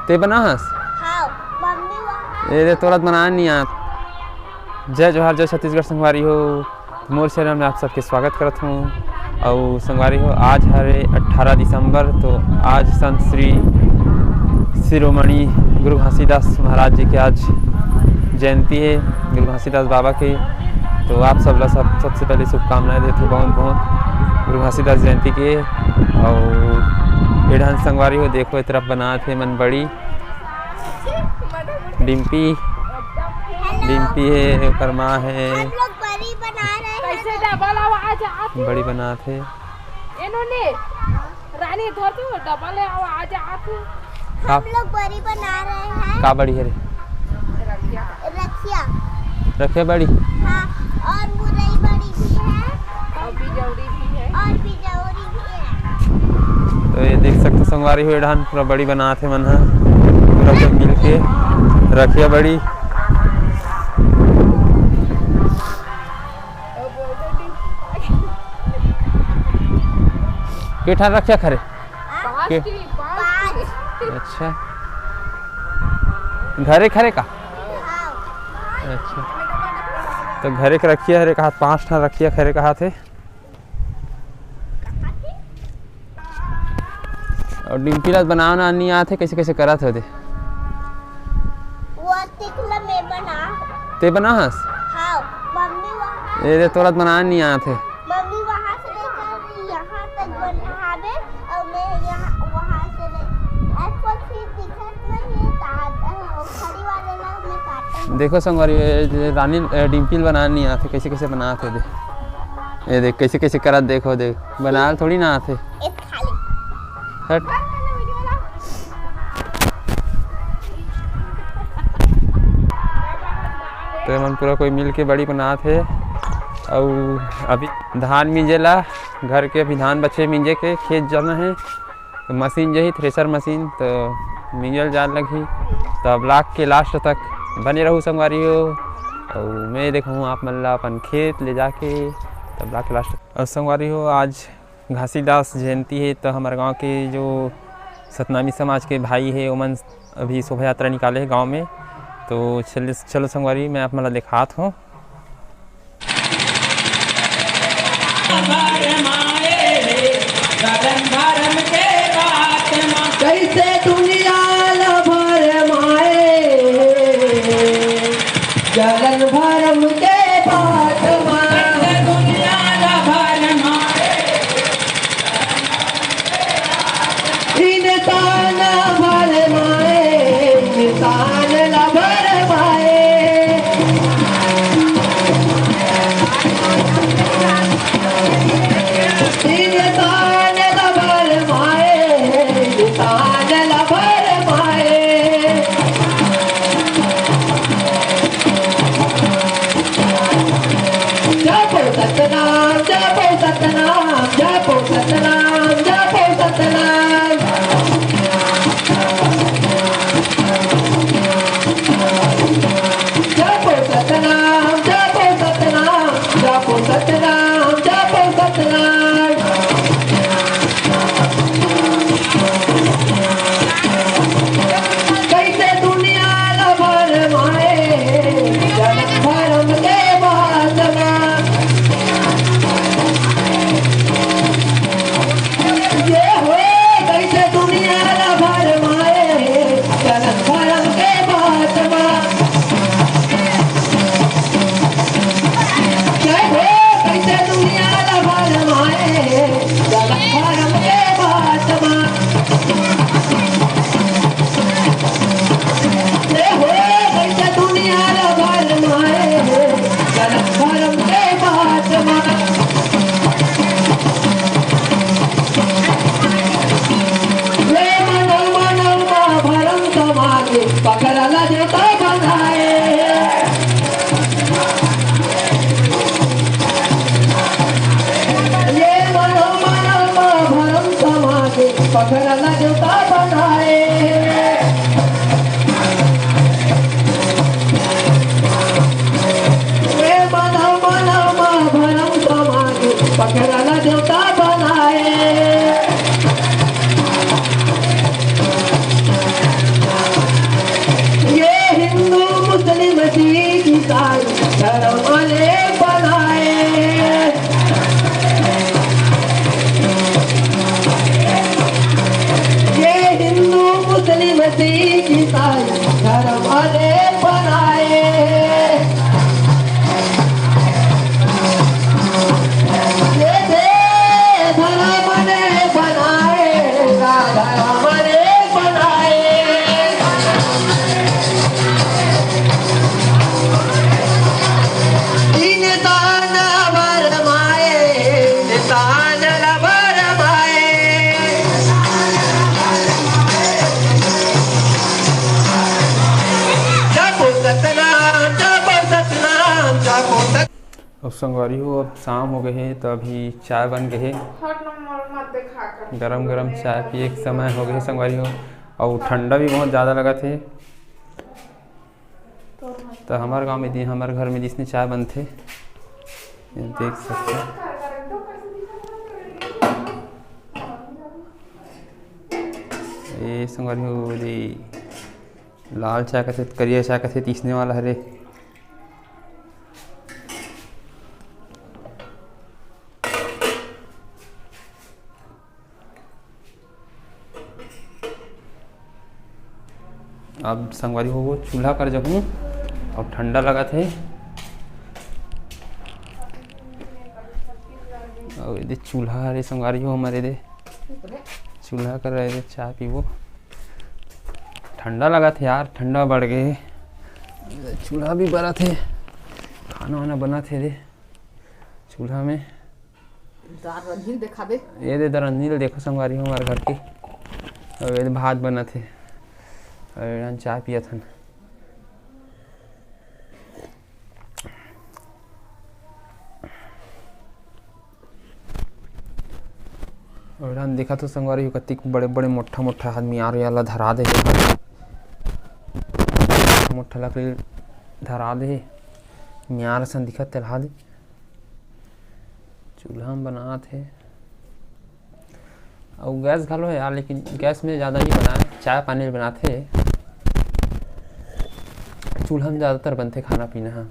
ते बना हस ये तोरा बना नहीं आ। जय जोहार, जय छत्तीसगढ़ संगवारी हो। मोर चैनल में आप सबके स्वागत करता हूँ। और संगवारी हो, आज है 18 दिसंबर। तो आज संत श्री शिरोमणि गुरु घासीदास महाराज जी के आज जयंती है, गुरु घासीदास बाबा की। तो आप सबसे पहले शुभकामनाएं देते हो बहुत बहुत गुरु घासीदास जयंती के। और एढ़न संगवारी हो, देखो इस तरफ बना थे मन बड़ी डिम्पी है, कर्मा है, बड़ी बना थे रानी डबल आवाज आती। हम लोग बड़ी बना रहे हैं। का बड़ी है रे? रखिया बड़ी। हाँ, और मुरई बड़ी भी है और बिजौरी भी है तो ये देख सकते संगवारी हुए ढान पूरा बड़ी बना थे मन पूरा सब मिल के रखिया बड़ी। केठा रखिया खरे के? अच्छा, घरे खरे का? अच्छा, तो घरे के रखिया हरे कहा 5 ठा रखिया खरे कहा थे। और डिम्पीला बनाना नहीं आते, कैसे कैसे करा थे? वो तिकला में बना। ते बना हस? हाँ, मम्मी वहाँ। ये तोरा बनाना नहीं आते। मम्मी वहाँ से लेकर यहाँ तक बनावे और मैं यहाँ वहाँ से ले। ऐसा फिर दिक्कत नहीं है, खड़ी वाले लोग में काटते। देखो संगवारी रानी डिम्पल बनाना नहीं आते, कैसे कैसे बनाते दे। ये देख कैसे कैसे करा, देखो देख बना थोड़ी ना आते। हट तो मन पूरा कोई मिल के बड़ी बना थे। और अभी धान मिंजेला, घर के अभी धान बचे मिंजे के, खेत जाना है तो मशीन जही थ्रेसर मशीन तो मिंजल जान लगी। तो अब लाख के लास्ट तक बने रहूँ संगवारी हो। और मैं देखूँ आप मन ला अपन खेत ले जाके तब लाख के लास्ट। और संगवारी हो, आज घासीदास जयंती है तो हमारे गांव के जो सतनामी समाज के भाई है उमन अभी शोभा यात्रा निकाले हैं गांव में। तो चलो संगवारी मैं आप मला दिखात हूँ। कैसे दुनिया भर माए जलन भरम के बात दुनिया भर माए इंसान भर माए इंसान भर माए सतनाम जपो सतनाम जपो सतनाम जपो सतनाम जपो सतनाम जपो सतनाम जपो सतनाम जपो सतनाम। कैसे दुनिया भर माए जन्म भरम के बाद पकड़ला देता बनाए ये मनो भरम समाज पकड़ला देता बनाए। ये मनो भरम समाज पकड़ला देवता बनाए। जला भर माए जपो सतनाम जपो सतनाम जपो सत। अब संगवारी हो अब शाम हो गए है तो अभी चाय बन गए है। गरम गरम चाय पिए के समय हो गए संगवारी हो और ठंडा भी बहुत ज़्यादा लगा थे। तो हमारे गांव में हमारे घर में जिसने चाय बनते ये देख सकते हैं। ये संगवारी हो रे लाल चाय का करिया चाय का तीसने वाला हरे। अब संगवारी हो वो चूल्हा कर जहूँ और ठंडा लगा थे और ये चूल्हा अरे संगवारी हो हमारे दे चूल्हा कर रहे थे चाय पीवो। ठंडा लगा थे यार ठंडा बढ़ गए। चूल्हा भी बड़ा थे खाना वाना बना थे दे चूल्हा में। रंगील दिखा दे ये दे रंगील देखो संगवारी हो हमारे घर की। और ये भात बना थे और चाय पिया था। और देखा तो संगवारी कति बड़े बड़े मोटा मोटा आदमी आ रहा धरा दे मोटा लकड़ी धरा दे मियार सन दिखत तेला दे चूल्हा में बना थे। और गैस घालो है यार लेकिन गैस में ज़्यादा ही बनाए चाय पानी बनाते चूल्हा में ज़्यादातर बनते खाना पीना। हाँ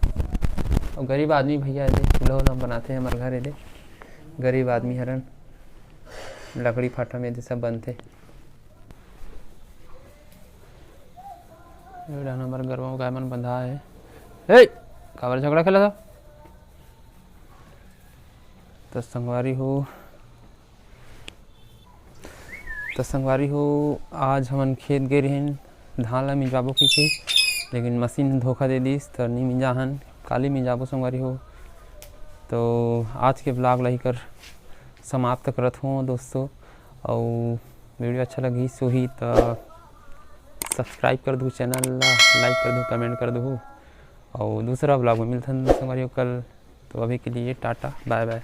और गरीब आदमी भैया दे चूल्हा वूल्हा बनाते हैं हमारे घर दे गरीब आदमी हरन लकड़ी फाटा में सब बनते। हमारे घर में गाय मन बंधा है काबर झगड़ा खेला था। तो संगवारी हो आज हमन खेत गए रहन धान ला मिंजाबो की थे लेकिन मशीन धोखा दे दीस तो नहीं मिंजा हन काली मिंजाबो संगवारी हो। तो आज के ब्लॉग ला ही कर समाप्त करत हूँ दोस्तों। और वीडियो अच्छा लगी सो ही तो सब्सक्राइब कर दो चैनल ला लाइक कर दो कमेंट कर दो और दूसरा ब्लॉग में मिलता है संगवारी हो कल। तो अभी के लिए टाटा बाय बाय।